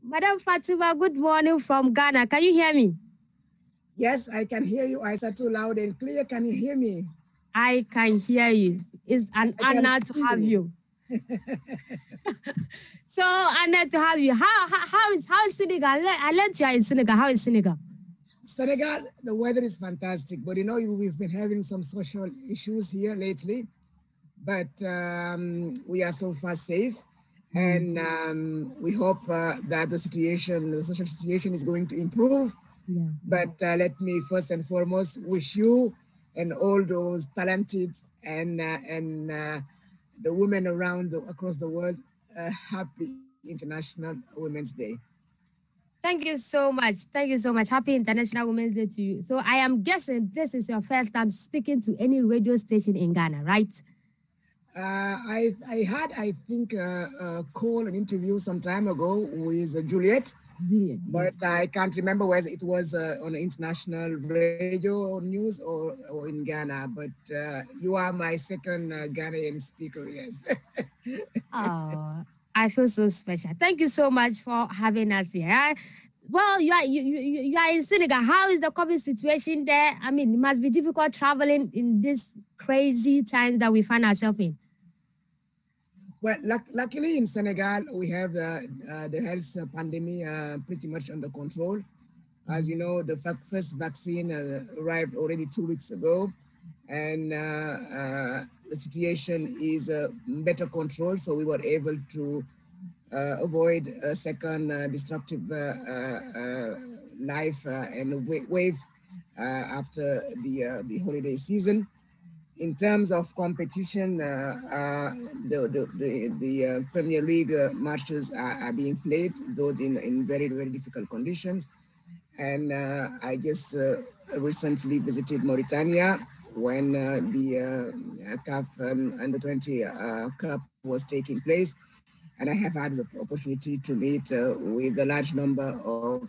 Madam Fatima, good morning from Ghana. Can you hear me? Yes, I can hear you. I said too loud and clear. Can you hear me? I can hear you. It's an I can honor to see have you. you. So honored to have you. How is Senegal? I learned you are in Senegal. How is Senegal? Senegal, the weather is fantastic, but we've been having some social issues here lately, but we are so far safe. And we hope that the social situation is going to improve. Yeah. But let me first and foremost wish you and all those talented and the women across the world a happy International Women's Day. Thank you so much. Thank you so much. Happy International Women's Day to you. So I am guessing this is your first time speaking to any radio station in Ghana, right? I had, I think, a call, an interview some time ago with Juliet, Juliet, but yes. I can't remember whether it was on international radio or news or in Ghana. But you are my second Ghanaian speaker, yes. Oh, I feel so special. Thank you so much for having us here. Well, you are in Senegal. How is the COVID situation there? I mean, it must be difficult traveling in this crazy times that we find ourselves in. Well, luckily in Senegal, we have the health pandemic pretty much under control. As you know, the first vaccine arrived already 2 weeks ago, and the situation is better controlled. So we were able to avoid a second destructive life and wave after the holiday season. In terms of competition, the Premier League matches are being played, those in very, very difficult conditions. And I just recently visited Mauritania when the CAF Under 20 Cup was taking place. And I have had the opportunity to meet with a large number of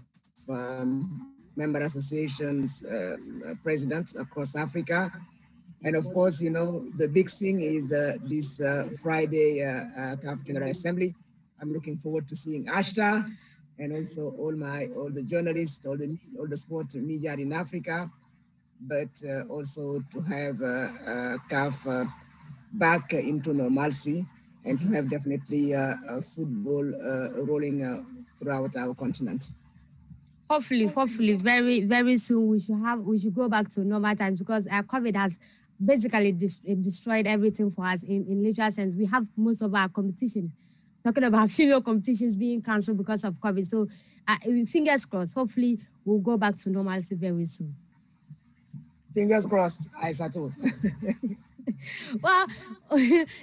member associations, presidents across Africa. And of course, the big thing is this Friday CAF General Assembly. I'm looking forward to seeing Ashta and also all the journalists, all the sport media in Africa, but also to have CAF back into normalcy and to have definitely football rolling throughout our continent. Hopefully, very, very soon we should go back to normal times because COVID has basically destroyed everything for us in literal sense. We have most of our competitions, talking about female competitions being cancelled because of COVID. So fingers crossed, hopefully we'll go back to normalcy very soon. Fingers crossed, Aissatou. Well,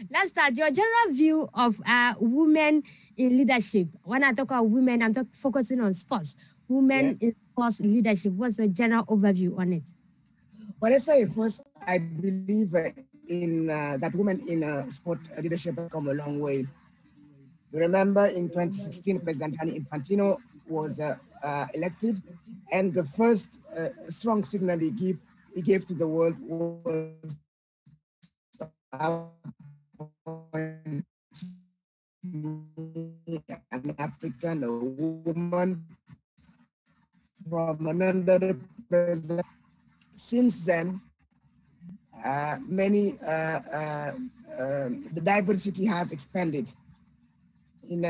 let's start. Your general view of women in leadership. When I talk about women, I'm focusing on sports. Women in sports leadership. What's your general overview on it? Well, let's say first, I believe in that women in sport leadership have come a long way. You remember in 2016, President Gianni Infantino was elected, and the first strong signal he gave to the world was an African woman from another president. Since then, the diversity has expanded in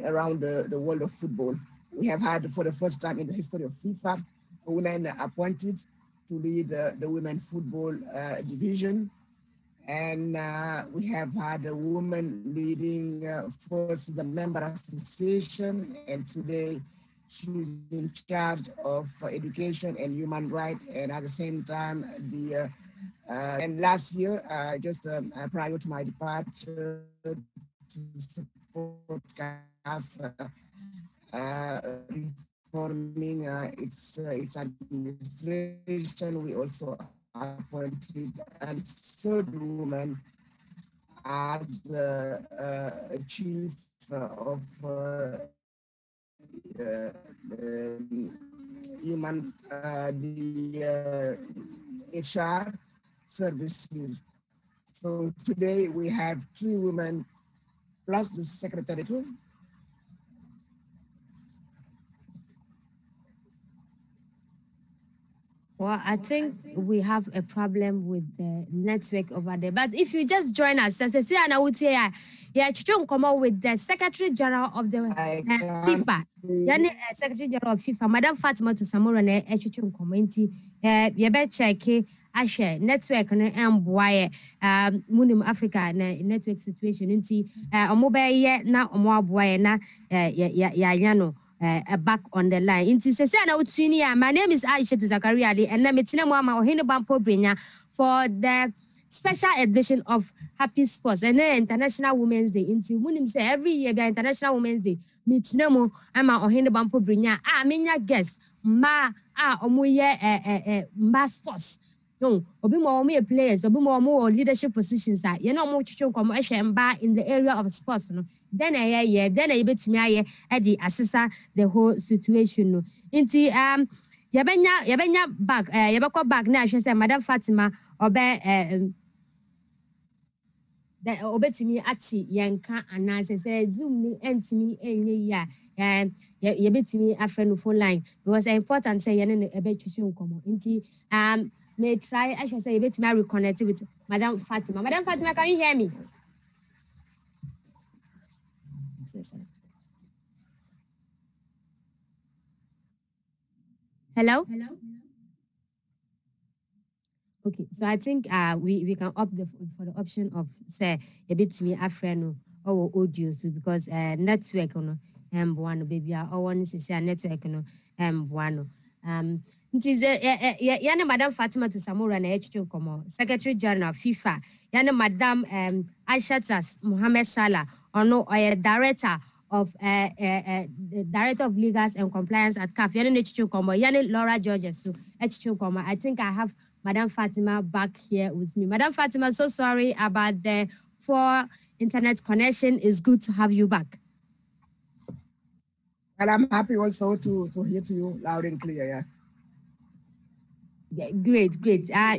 around the world of football. We have had, for the first time in the history of FIFA, women appointed to lead the women football division. And we have had a woman leading first the member association, and today she's in charge of education and human rights, and at the same time, and last year, just prior to my departure to support CAF reforming its administration, we also appointed a third woman as chief of the HR services. So today we have 3 women plus the secretary. Well, I think we have a problem with the network over there. But if you just join us, as I say, and I would say, yeah, you come out with the Secretary General of the I can't FIFA. hear Yani you. Secretary General of FIFA, Madam Fatima to Samora na echichu nkomo you better check ahwe network no emboa munim Africa na network situation nti omo be ye na omo aboa na ya no back on the line. Inti sese na utuni ya. My name is Aisha Zakaria Ali and na metina mo ama ohene bampo brenya for the special edition of Happy Sports and then International Women's Day. Inti munim say every year be International Women's Day. Metina mo ama ohene bampo brenya. Menya guest ma omo ye ma sports. No, obi mo omo players, obi mo omo leadership positions you know omo chicho komo ehwe mba in the area of sports no. Then then betumi aye the assessa the whole situation no. Inti yabenya back yabekọ back na ahwe say Madam Fatima obe that obetumi ati yenka anase say zoom ni entimi enye ya yebetumi afre no phone line because important say yene no ebetwetwe nkomo nti may try I should say yebetumi reconnect with Madam Fatima. Madam Fatima, can you hear me? Hello. Okay, so I think we can opt for the option of say a bit to me a friend or audio so because network no one baby or one is say network no one it is yana Madam Fatima to Samora na echicho komo Secretary General FIFA yana Madam Aishatas Mohammed Salah or no or director of the director of legals and compliance at CAF yana echicho komo yana Laura Georges so echicho komo I think I have Madam Fatima back here with me. Madam Fatima, so sorry about the poor internet connection. It's good to have you back. And I'm happy also to hear to you loud and clear. Yeah. Yeah, great.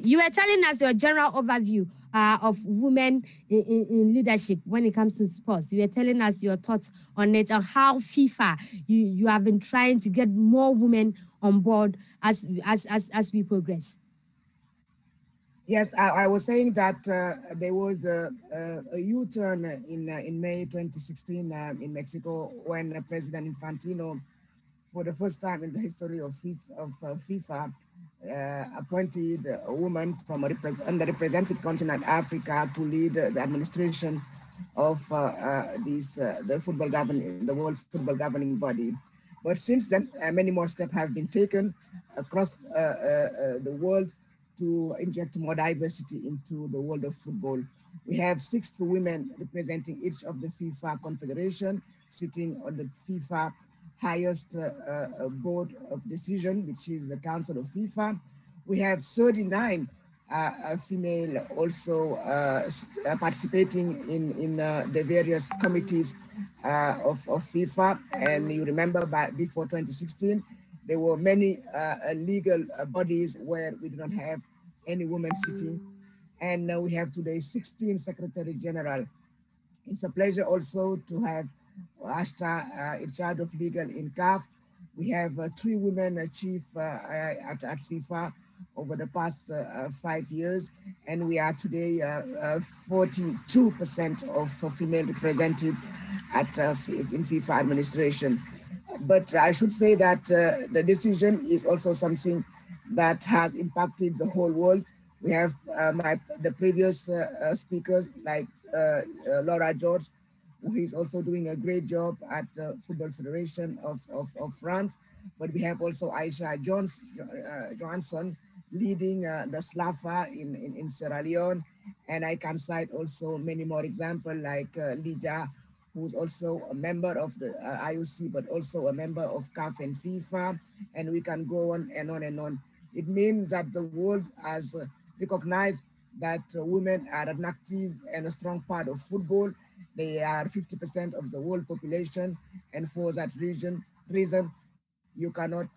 You were telling us your general overview of women in leadership when it comes to sports. You were telling us your thoughts on it and how FIFA you have been trying to get more women on board as we progress. Yes, I was saying that there was a U-turn in May 2016 in Mexico when President Infantino, for the first time in the history of FIFA, appointed a woman from a underrepresented continent, Africa, to lead the administration of the World Football Governing Body. But since then, many more steps have been taken across the world to inject more diversity into the world of football. We have 6 women representing each of the FIFA confederation, sitting on the FIFA highest board of decision, which is the Council of FIFA. We have 39 female also participating in the various committees of FIFA. And you remember before 2016, there were many legal bodies where we do not have any women sitting. And we have today 16 Secretary General. It's a pleasure also to have Ashta in charge of legal in CAF. We have 3 women chief at FIFA over the past 5 years, and we are today 42% of female represented in FIFA administration. But I should say that the decision is also something that has impacted the whole world. We have the previous speakers like Laura George, who is also doing a great job at Football Federation of France. But we have also Aisha Johansson leading the SLAFA in Sierra Leone. And I can cite also many more examples like Lija, who's also a member of the IOC, but also a member of CAF and FIFA. And we can go on and on and on. It means that the world has recognized that women are an active and a strong part of football. They are 50% of the world population. And for that reason, you cannot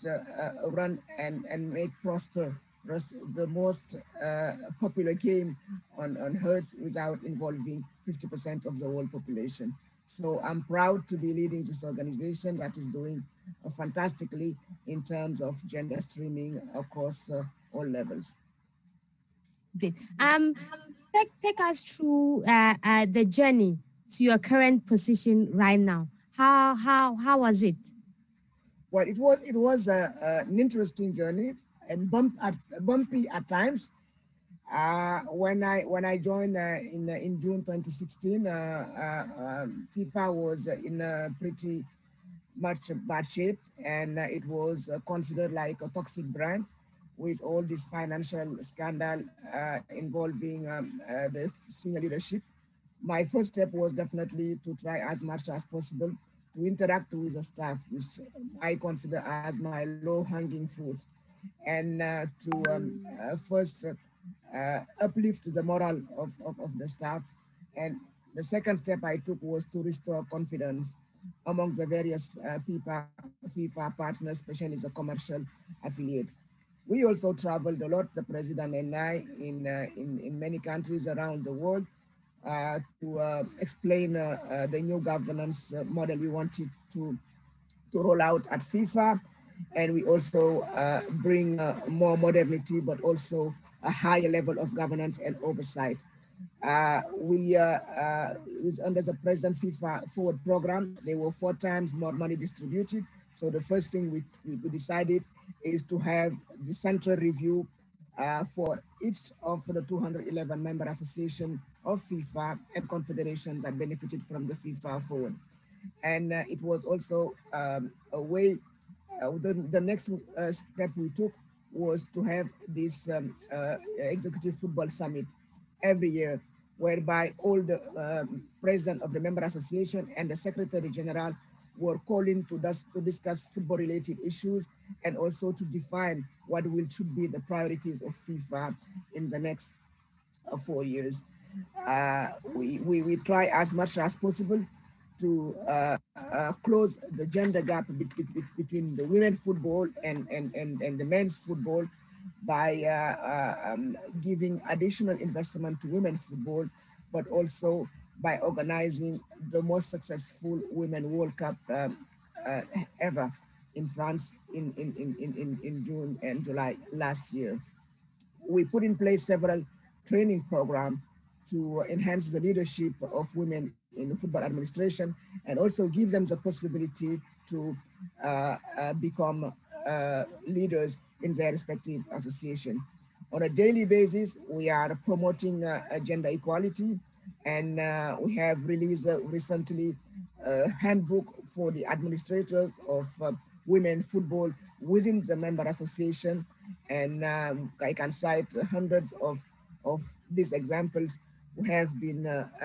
run and make prosper the most popular game on earth without involving 50% of the world population. So I'm proud to be leading this organization that is doing fantastically in terms of gender streaming across all levels. Great. Take us through the journey to your current position right now. How was it? Well, it was an interesting journey and bumpy at times. When I joined in June 2016, FIFA was in a pretty much bad shape, and it was considered like a toxic brand with all this financial scandal involving the senior leadership. My first step was definitely to try as much as possible to interact with the staff, which I consider as my low-hanging fruit, and to first uplift the morale of the staff. And the second step I took was to restore confidence among the various FIFA partners, especially the commercial affiliate. We also traveled a lot, the president and I, in many countries around the world to explain the new governance model we wanted to roll out at FIFA. And we also bring more modernity, but also a higher level of governance and oversight. We under the President FIFA Forward program, there were 4 times more money distributed. So the first thing we decided is to have the central review for each of the 211 member association of FIFA and confederations that benefited from the FIFA Forward. And it was also a way, the next step we took was to have this executive football summit every year, whereby all the president of the member association and the secretary general were calling to discuss football related issues and also to define what will should be the priorities of FIFA in the next 4 years. We try as much as possible to close the gender gap between the women's football and the men's football by giving additional investment to women's football, but also by organizing the most successful Women World Cup uh, ever in France in June and July last year. We put in place several training programs to enhance the leadership of women in football administration and also give them the possibility to become leaders in their respective association. On a daily basis, we are promoting gender equality, and we have released recently a handbook for the administrators of women football within the member association. And I can cite hundreds of these examples who have been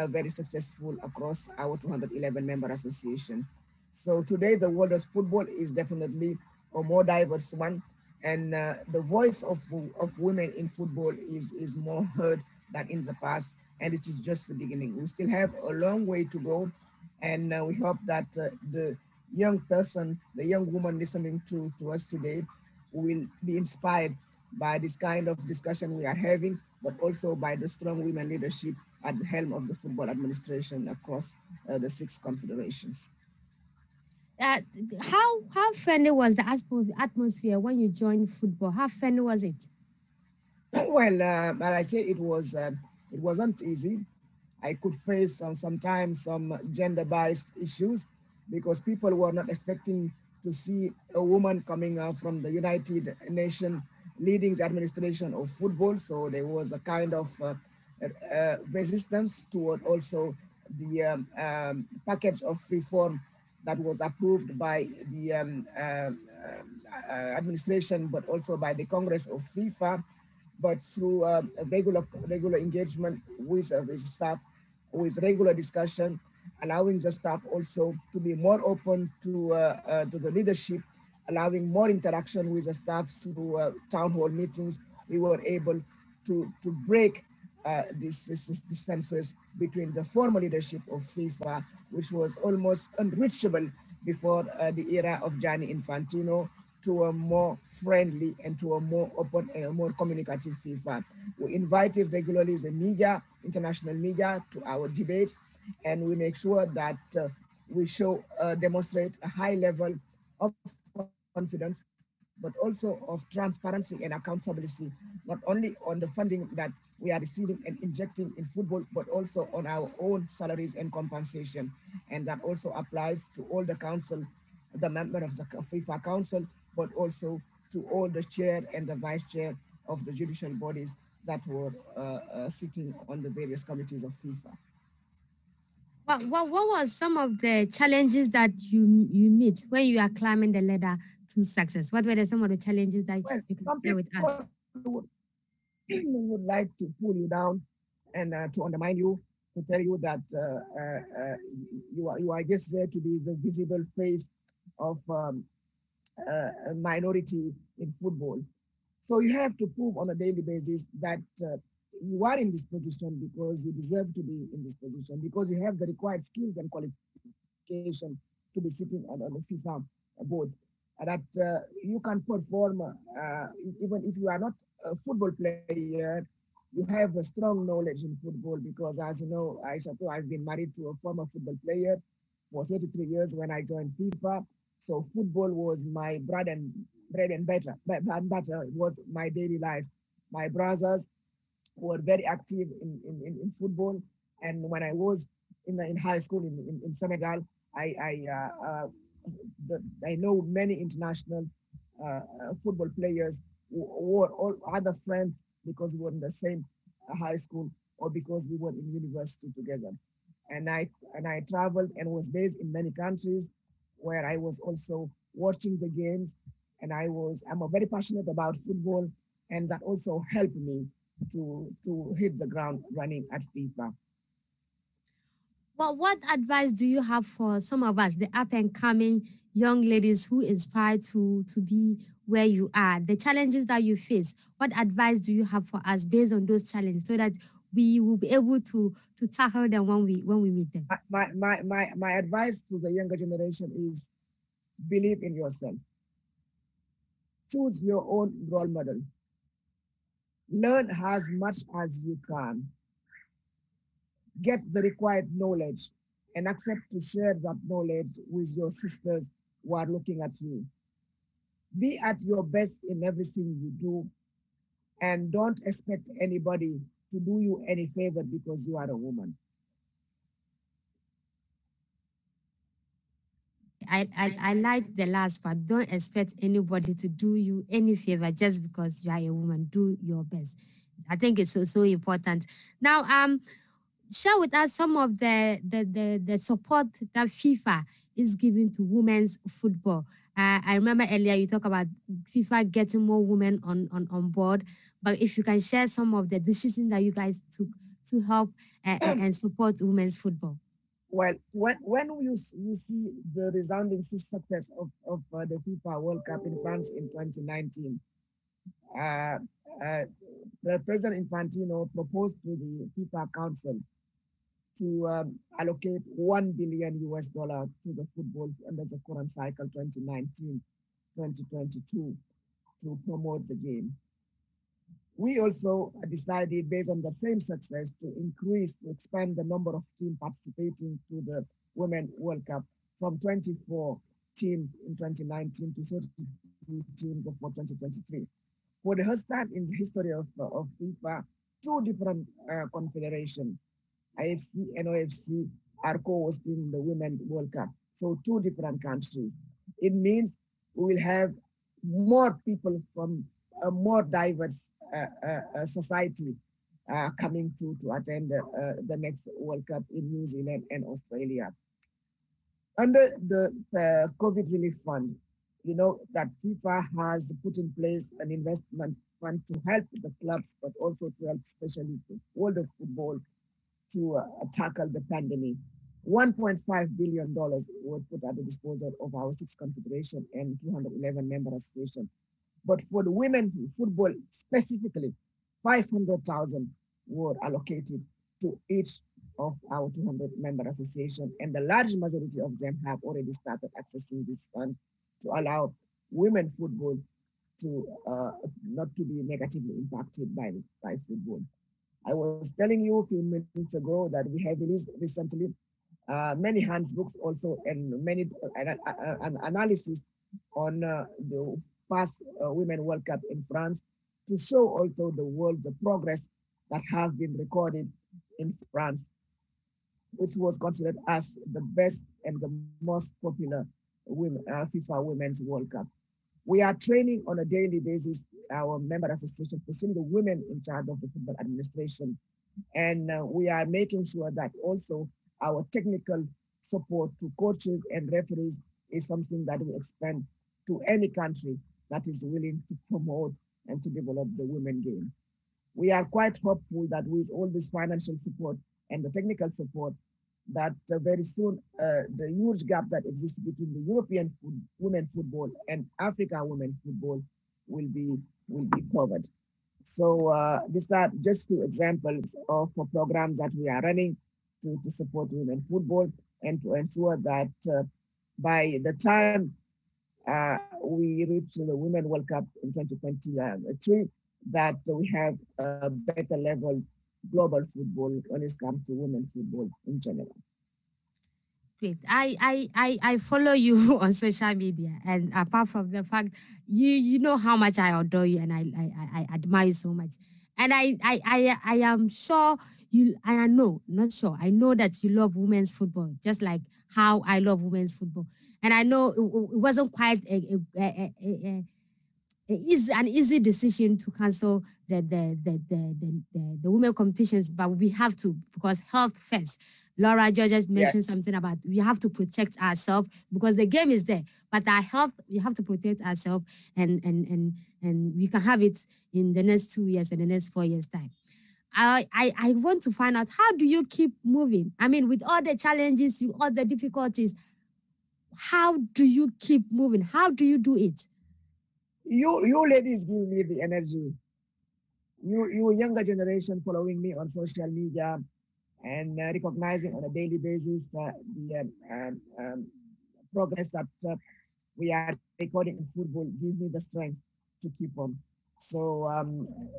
very successful across our 211 member association. So today, the world of football is definitely a more diverse one, and the voice of women in football is more heard than in the past, and this is just the beginning. We still have a long way to go, and we hope that the young person, the young woman listening to us today will be inspired by this kind of discussion we are having, but also by the strong women leadership at the helm of the football administration across the 6 confederations. Uh, how friendly was the atmosphere when you joined football? How friendly was it? Well, as I said, it wasn't easy. I could face sometimes some gender-biased issues because people were not expecting to see a woman coming from the United Nations leading the administration of football. So there was a kind of resistance toward also the package of reform that was approved by the administration, but also by the Congress of FIFA, but through a regular engagement with staff, with regular discussion, allowing the staff also to be more open to the leadership, allowing more interaction with the staff through town hall meetings. We were able to break these distances between the former leadership of FIFA, which was almost unreachable before the era of Gianni Infantino, to a more friendly and to a more open and a more communicative FIFA. We invited regularly the media, international media, to our debates, and we make sure that we demonstrate a high level of confidence but also of transparency and accountability, not only on the funding that we are receiving and injecting in football, but also on our own salaries and compensation. And that also applies to all the council, the member of the FIFA Council, but also to all the chair and the vice chair of the judicial bodies that were sitting on the various committees of FIFA. What was some of the challenges that you meet when you are climbing the ladder to success? What were some of the challenges that Well, you can some share with us? people would like to pull you down and to undermine you, to tell you that you are just there to be the visible face of a minority in football. So you have to prove on a daily basis that you are in this position because you deserve to be in this position, because you have the required skills and qualification to be sitting on the FIFA board. That you can perform even if you are not a football player, you have a strong knowledge in football because, as you know, I've been married to a former football player for 33 years when I joined FIFA. So football was my bread and butter. It was my daily life. My brothers were very active in football. And when I was in high school in Senegal, I, I, uh, uh, I know many international football players who were all other friends because we were in the same high school or because we were in university together. And I traveled and was based in many countries where I was also watching the games. And I'm a very passionate about football, and that also helped me to hit the ground running at FIFA. Well, what advice do you have for some of us, the up and coming young ladies who inspire to be where you are? The challenges that you face, what advice do you have for us based on those challenges so that we will be able to tackle them when we meet them? My advice to the younger generation is believe in yourself. Choose your own role model. Learn as much as you can. Get the required knowledge and accept to share that knowledge with your sisters who are looking at you. Be at your best in everything you do and don't expect anybody to do you any favor because you are a woman. I like the last part. Don't expect anybody to do you any favor just because you are a woman. Do your best. I think it's so important. Now, share with us some of the support that FIFA is giving to women's football. I remember earlier you talked about FIFA getting more women on board, but if you can share some of the decisions that you guys took to help and support women's football. Well, when you see the resounding success of the FIFA World Cup in France in 2019, uh, uh, the President Infantino proposed to the FIFA Council to allocate 1 billion US dollar to the football under the current cycle 2019-2022 to promote the game. We also decided, based on the same success, to expand the number of teams participating to the Women World Cup from 24 teams in 2019 to 32 teams for 2023. For the first time in the history of FIFA, two different confederations, IFC and OFC, are co-hosting the Women's World Cup. So two different countries. It means we will have more people from a more diverse society coming to attend the next World Cup in New Zealand and Australia. Under the COVID relief fund, you know that FIFA has put in place an investment fund to help the clubs, but also to help especially the world of football to tackle the pandemic. $1.5 billion were put at the disposal of our six confederation and 211 member associations. But for the women football specifically, 500,000 were allocated to each of our 200 member association, and the large majority of them have already started accessing this fund to allow women football to not to be negatively impacted by football. I was telling you a few minutes ago that we have released recently many handbooks also and many analysis on the past Women World Cup in France to show also the world the progress that has been recorded in France, which was considered as the best and the most popular FIFA Women's World Cup. We are training on a daily basis our member association, especially the women in charge of the football administration. And we are making sure that also our technical support to coaches and referees is something that we expand to any country that is willing to promote and to develop the women game. We are quite hopeful that with all this financial support and the technical support, that very soon the huge gap that exists between the European women football and Africa women football will be covered. So these are just two examples of programs that we are running to support women football and to ensure that by the time we reach the Women World Cup in 2023, that we have a better level global football when it comes to women football in general. Great. I follow you on social media, and apart from the fact you know how much I adore you and I admire you so much. And I am sure you I know, not sure. I know that you love women's football, just like how I love women's football. And I know it wasn't quite is an easy decision to cancel the women competitions, but we have to because health first. Laura George mentioned something about we have to protect ourselves because the game is there, but our health we have to protect ourselves and we can have it in the next 2 years and the next 4 years time. I want to find out how do you keep moving? I mean, with all the challenges, with all the difficulties, how do you keep moving? How do you do it? You ladies give me the energy. You younger generation following me on social media and recognizing on a daily basis the progress that we are recording in football gives me the strength to keep on. So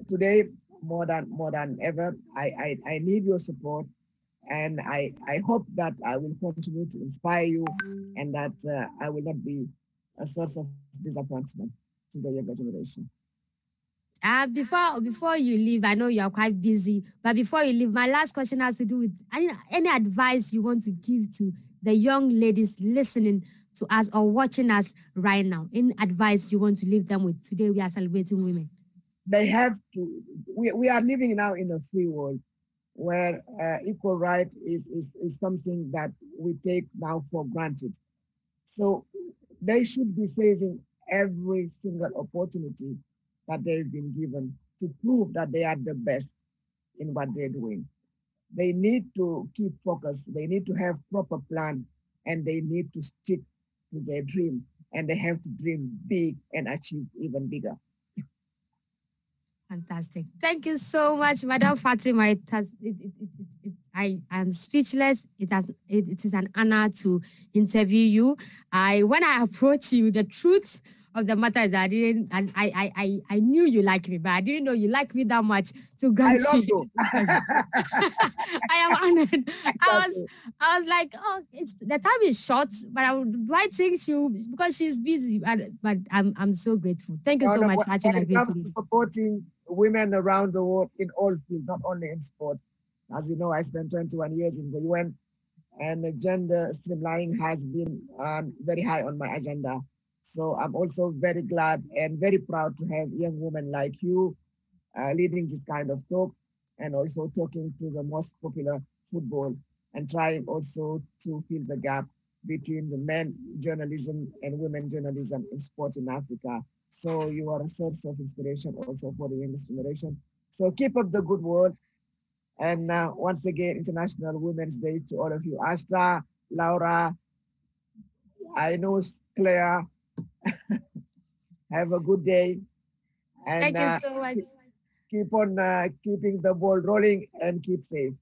today, more than ever, I need your support, and I hope that I will continue to inspire you, and that I will not be a source of disappointment to the younger generation. Before you leave, I know you are quite busy, but before you leave, my last question has to do with any advice you want to give to the young ladies listening to us or watching us right now. Any advice you want to leave them with? Today we are celebrating women. They have to. We are living now in a free world where equal right is something that we take now for granted. So they should be seizing every single opportunity that they've been given to prove that they are the best in what they're doing. They need to keep focused. They need to have proper plan, and they need to stick to their dreams, and they have to dream big and achieve even bigger. Fantastic. Thank you so much, Madam Fatima. I am speechless. It is an honor to interview you. When I approach you, the truth of the matter is I knew you like me, but I didn't know you like me that much to grant I love you. I am honored. I was like, oh, the time is short, but I would write things because she's busy. But I'm so grateful. Thank you so much for watching. When it comes to supporting women around the world in all fields, not only in sport. As you know, I spent 21 years in the UN, and gender streamlining has been very high on my agenda. So I'm also very glad and very proud to have young women like you leading this kind of talk, and also talking to the most popular football and trying also to fill the gap between the men journalism and women journalism in sport in Africa. So you are a source of inspiration also for the youngest generation. So keep up the good work. And once again, International Women's Day to all of you. Ashta, Laura, I know Claire. Have a good day. And thank you so much. Keep on keeping the ball rolling and keep safe.